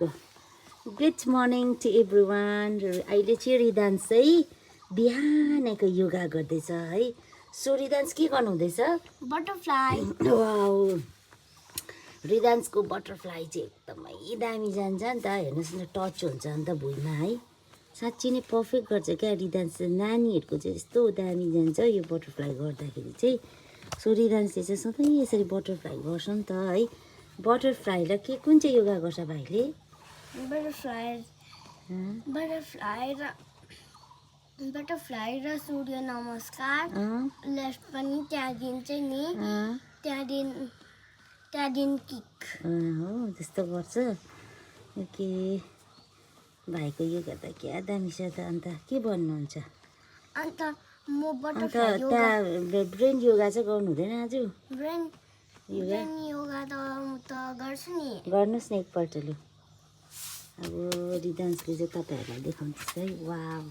Good morning to everyone. अहिले चाहिँ रिदान्स चाहिँ बिहानको योगा गर्दैछ है। सो रिदान्स के गर्नु हुँदैछ? बटरफ्लाई। वाउ, रिदान्सको बटरफ्लाई चाहिँ एकदमै दामी जान्छ नि त। हेर्नुहोस् न, टच हुन्छ नि त भुइँमा है। साँच्ची नै पर्फेक्ट गर्छ क्या रिदान्स। नानीहरूको चाहिँ यस्तो दामी जान्छ यो बटरफ्लाई गर्दाखेरि चाहिँ। सो रिदान्सले चाहिँ सधैँ यसरी बटरफ्लाई गर्छ नि त है। बटरफ्लाईलाई के कुन चाहिँ योगा गर्छ भाइले? बटरफ्लाई र सूर्य नमस्कार। लेफ्ट पनि त्यहाँदेखि चाहिँ नि त्यहाँदेखि किक हो त्यस्तो गर्छ। ओके, भाइको योगा त क्या दामी छ त। अन्त के भन्नुहुन्छ? अन्त म अन्त बटरफ्लाई त्यहाँ ब्रेन योगा चाहिँ गर्नु हुँदैन आज? ब्रेन योगा त गर्छु नि। गर्नुहोस् न एकपल्ट लु। अब रिदान्सले चाहिँ तपाईँहरूलाई देखाउँदैछ है। वाउ,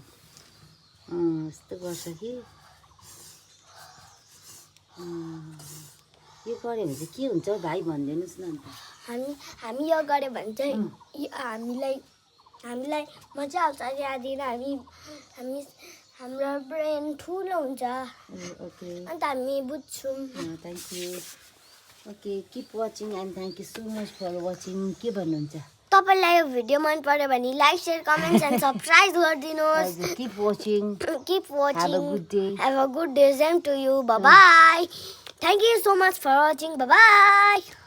यस्तो गर्छ कि। यो गऱ्यो भने चाहिँ के हुन्छ हौ भाइ भनिदिनुहोस् न। अन्त हामी यो गऱ्यो भने चाहिँ हामीलाई मजा आउँछ। त्यहाँदेखि हाम्रो ब्रेन ठुलो हुन्छ। ओके, अन्त हामी बुझ्छौँ। Thank you. Okay, keep watching and thank you so much for watching. के भन्नुहुन्छ? तपाईलाई यो भिडियो मन पर्यो भने like share comments and subscribe गरिदिनुहोस्। Keep watching. Have a good day. Have a good day. Same to you. Bye bye. Thank you so much for watching. Bye bye.